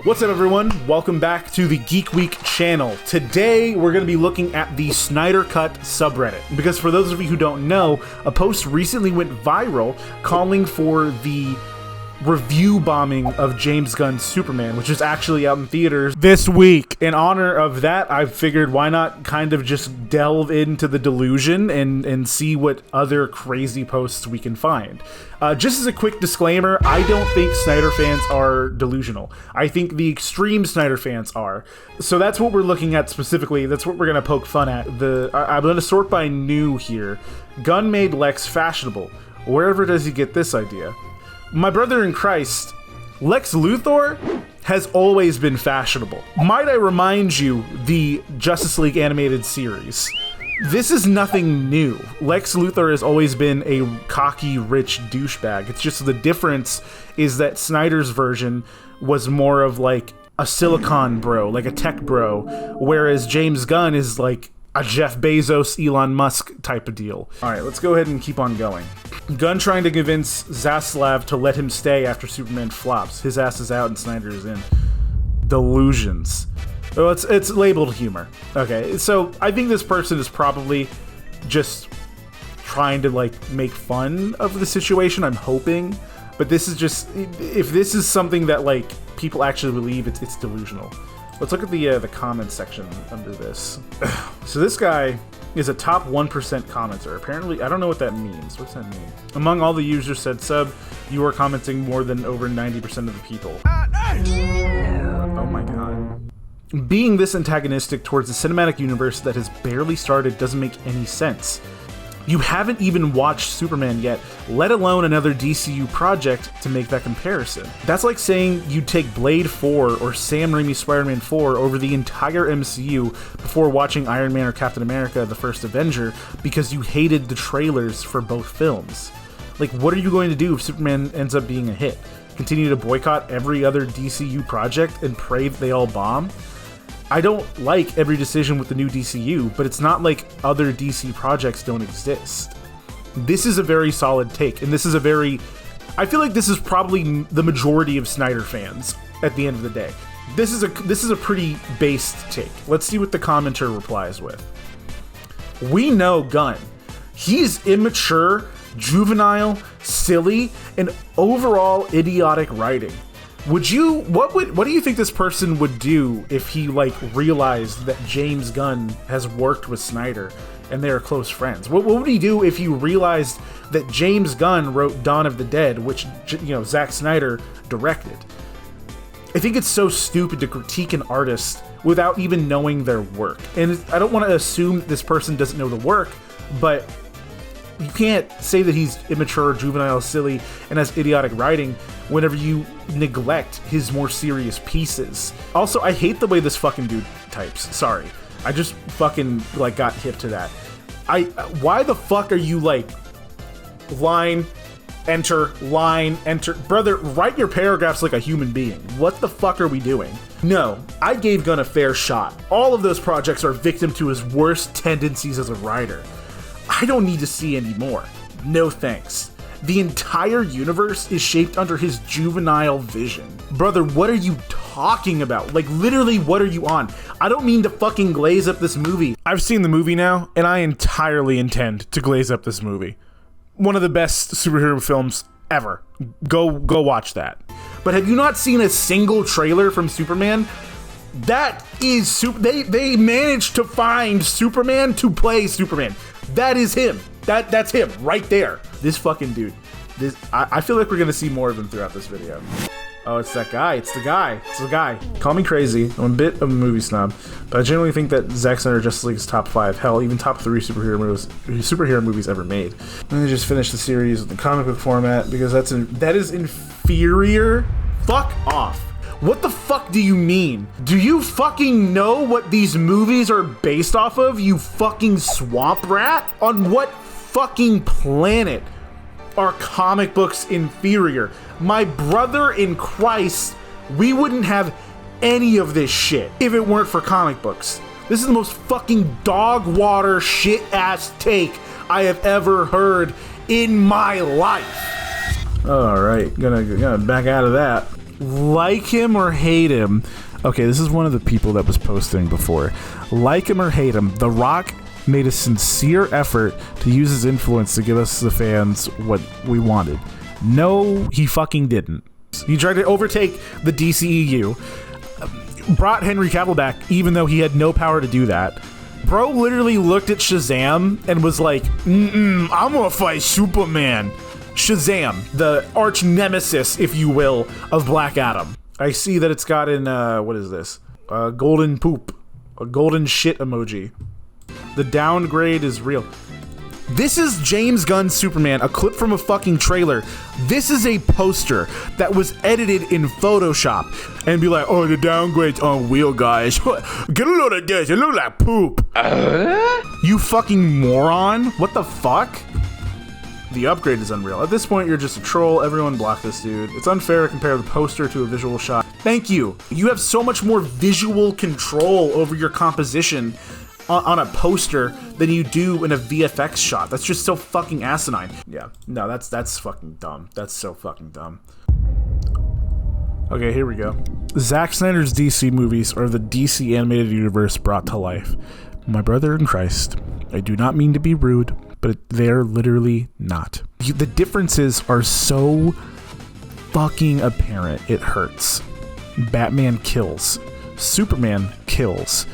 What's up, everyone? Welcome back to the Geek Week channel. Today, we're going to be looking at the SnyderCut subreddit. Because for those of you who don't know, a post recently went viral calling for the review bombing of James Gunn's Superman, which is actually out in theaters this week. In honor of that, I figured why not kind of just delve into the delusion and see what other crazy posts we can find. Just as a quick disclaimer, I don't think Snyder fans are delusional. I think the extreme Snyder fans are. So that's what we're looking at specifically. That's what we're going to poke fun at. I'm going to sort by new here. Gunn made Lex fashionable. Wherever does he get this idea? My brother in Christ, Lex Luthor has always been fashionable. Might I remind you, the Justice League animated series. This is nothing new. Lex Luthor has always been a cocky, rich douchebag. It's just the difference is that Snyder's version was more of like a silicon bro, like a tech bro, whereas James Gunn is like a Jeff Bezos, Elon Musk type of deal. All right, let's go ahead and keep on going. Gunn trying to convince Zaslav to let him stay after Superman flops. His ass is out and Snyder is in. Delusions. Oh, it's labeled humor. Okay, so I think this person is probably just trying to like make fun of the situation. I'm hoping, but this is just, if this is something that like people actually believe, it's delusional. Let's look at the comments section under this. So this guy is a top 1% commenter. Apparently, I don't know what that means. What's that mean? Among all the users said sub, you are commenting more than over 90% of the people. Oh my god. Being this antagonistic towards the cinematic universe that has barely started doesn't make any sense. You haven't even watched Superman yet, let alone another DCU project to make that comparison. That's like saying you'd take Blade 4 or Sam Raimi's Spider-Man 4 over the entire MCU before watching Iron Man or Captain America: The First Avenger because you hated the trailers for both films. Like, what are you going to do if Superman ends up being a hit? Continue to boycott every other DCU project and pray that they all bomb? I don't like every decision with the new DCU, but it's not like other DC projects don't exist. This is a very solid take, and this is I feel like this is probably the majority of Snyder fans at the end of the day. This is a pretty based take. Let's see what the commenter replies with. We know Gunn. He's immature, juvenile, silly, and overall idiotic writing. What do you think this person would do if he like realized that James Gunn has worked with Snyder and they are close friends? What would he do if he realized that James Gunn wrote Dawn of the Dead, which, you know, Zack Snyder directed? I think it's so stupid to critique an artist without even knowing their work. And I don't want to assume that this person doesn't know the work, but you can't say that he's immature, juvenile, silly, and has idiotic writing whenever you neglect his more serious pieces. Also, I hate the way this fucking dude types. Sorry. I just fucking, like, got hip to that. Why the fuck are you, like, line, enter? Brother, write your paragraphs like a human being. What the fuck are we doing? No, I gave Gunn a fair shot. All of those projects are victim to his worst tendencies as a writer. I don't need to see any more. No thanks. The entire universe is shaped under his juvenile vision. Brother, what are you talking about? Like, literally, what are you on? I don't mean to fucking glaze up this movie. I've seen the movie now, and I entirely intend to glaze up this movie. One of the best superhero films ever. Go watch that. But have you not seen a single trailer from Superman? That is they managed to find Superman to play Superman. That is him. That's him right there. This fucking dude. I feel like we're gonna see more of him throughout this video. Oh, it's that guy. It's the guy. Call me crazy. I'm a bit of a movie snob, but I generally think that Zack Snyder Justice League is top 5, hell, even top 3 superhero movies ever made. Let me just finish the series with the comic book format because that is inferior. Fuck off. What the fuck do you mean? Do you fucking know what these movies are based off of, you fucking swamp rat? On what fucking planet are comic books inferior? My brother in Christ, we wouldn't have any of this shit if it weren't for comic books. This is the most fucking dog water shit ass take I have ever heard in my life. All right, gonna back out of that. Like him or hate him. Okay, this is one of the people that was posting before. Like him or hate him, The Rock made a sincere effort to use his influence to give us, the fans, what we wanted. No, he fucking didn't. He tried to overtake the DCEU, brought Henry Cavill back, even though he had no power to do that. Bro literally looked at Shazam and was like, I'm gonna fight Superman. Shazam, the arch nemesis, if you will, of Black Adam. I see that it's got in, what is this? Golden poop. A golden shit emoji. The downgrade is real. This is James Gunn's Superman, a clip from a fucking trailer. This is a poster that was edited in Photoshop. And be like, oh, the downgrade's on wheel, guys. Get a load of this, it looks like poop. You fucking moron. What the fuck? The upgrade is unreal. At this point, you're just a troll. Everyone block this dude. It's unfair to compare the poster to a visual shot. Thank you. You have so much more visual control over your composition on a poster than you do in a VFX shot. That's just so fucking asinine. Yeah, no, that's fucking dumb. That's so fucking dumb. Okay, here we go. Zack Snyder's DC movies are the DC animated universe brought to life. My brother in Christ, I do not mean to be rude, but they're literally not. The differences are so fucking apparent, it hurts. Batman kills. Superman kills.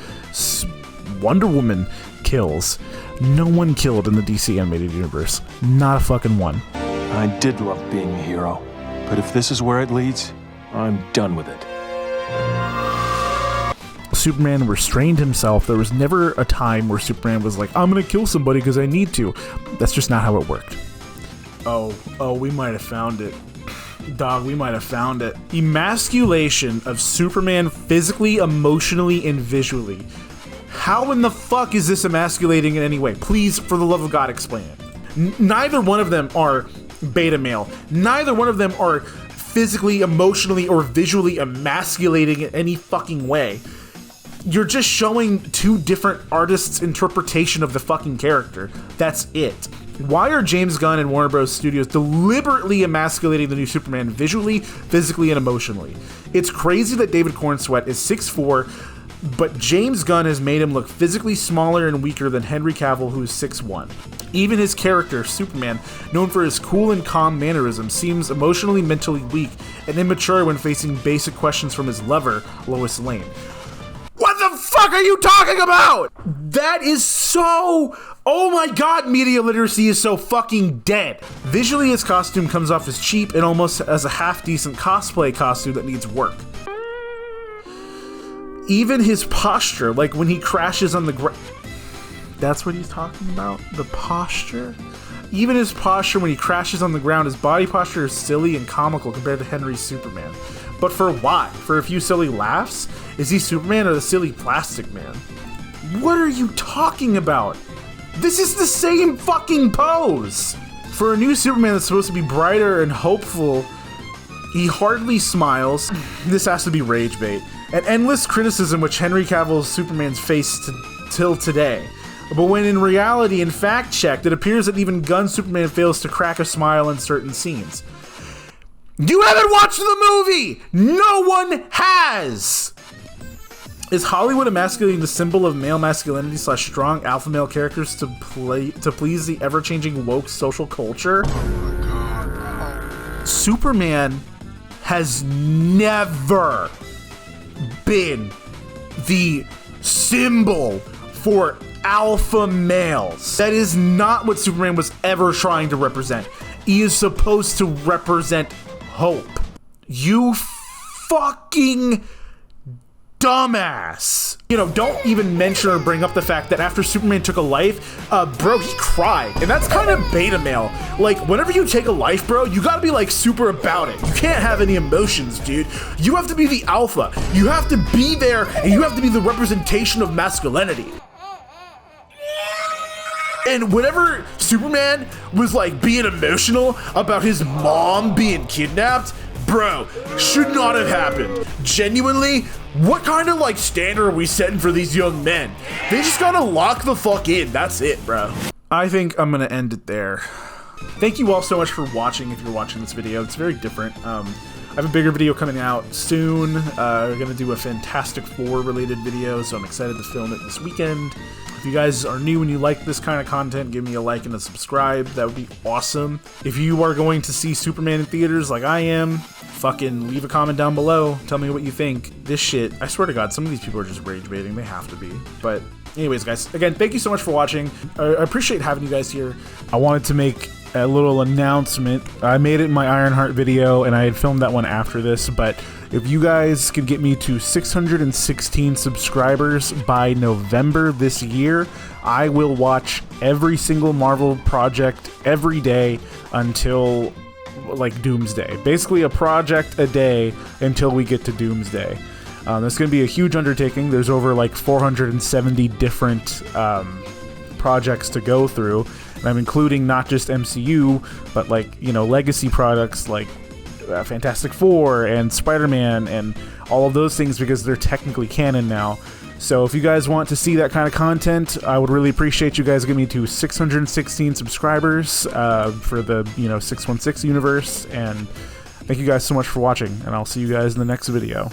Wonder Woman kills. No one killed in the DC animated universe. Not a fucking one. I did love being a hero, but if this is where it leads, I'm done with it. Superman restrained himself. There was never a time where Superman was like, I'm gonna kill somebody because I need to. That's just not how it worked. Oh, we might have found it. Dog, we might have found it. Emasculation of Superman physically, emotionally, and visually. How in the fuck is this emasculating in any way? Please, for the love of God, explain it. Neither one of them are beta male. Neither one of them are physically, emotionally, or visually emasculating in any fucking way. You're just showing two different artists' interpretation of the fucking character. That's it. Why are James Gunn and Warner Bros. Studios deliberately emasculating the new Superman visually, physically, and emotionally? It's crazy that David Cornsweet is 6'4", but James Gunn has made him look physically smaller and weaker than Henry Cavill, who is 6'1". Even his character, Superman, known for his cool and calm mannerisms, seems emotionally, mentally weak and immature when facing basic questions from his lover, Lois Lane. What the fuck are you talking about? That is so... Oh my god, media literacy is so fucking dead. Visually, his costume comes off as cheap and almost as a half-decent cosplay costume that needs work. Even his posture, like when he crashes on the ground... That's what he's talking about? The posture? Even his posture when he crashes on the ground, his body posture is silly and comical compared to Henry's Superman. But for why? For a few silly laughs? Is he Superman or the silly plastic man? What are you talking about? This is the same fucking pose! For a new Superman that's supposed to be brighter and hopeful, he hardly smiles. This has to be rage bait. An endless criticism which Henry Cavill's Superman's faced till today. But when in reality and fact checked, it appears that even Gunn's Superman fails to crack a smile in certain scenes. You haven't watched the movie! No one has! Is Hollywood emasculating the symbol of male masculinity / strong alpha male characters to please the ever-changing woke social culture? Superman has never been the symbol for alpha males. That is not what Superman was ever trying to represent. He is supposed to represent hope. You fucking dumbass. You know, don't even mention or bring up the fact that after Superman took a life, bro, he cried. And that's kind of beta male. Like, whenever you take a life, bro, you gotta be like super about it. You can't have any emotions, dude. You have to be the alpha. You have to be there and you have to be the representation of masculinity. And whenever Superman was like being emotional about his mom being kidnapped, bro, should not have happened. Genuinely, what kind of like standard are we setting for these young men? They just gotta lock the fuck in. That's it, bro. I think I'm gonna end it there. Thank you all so much for watching. If you're watching this video, it's very different. have a bigger video coming out soon. We're going to do a Fantastic Four related video, so I'm excited to film it this weekend. If you guys are new and you like this kind of content, give me a like and a subscribe. That would be awesome. If you are going to see Superman in theaters like I am, fucking leave a comment down below. Tell me what you think. This shit, I swear to God, some of these people are just rage baiting. They have to be. But anyways, guys, again, thank you so much for watching. I appreciate having you guys here. I wanted to make a little announcement. I made it in my Ironheart video, and I had filmed that one after this, but if you guys could get me to 616 subscribers by November this year, I will watch every single Marvel project every day until, like, Doomsday. Basically a project a day until we get to Doomsday. It's going to be a huge undertaking. There's over, like, 470 different projects to go through, and I'm including not just MCU, but, like, you know, legacy products like Fantastic Four and Spider-Man and all of those things, because they're technically canon now. So if you guys want to see that kind of content, I would really appreciate you guys getting me to 616 subscribers for the, you know, 616 universe. And thank you guys so much for watching, and I'll see you guys in the next video.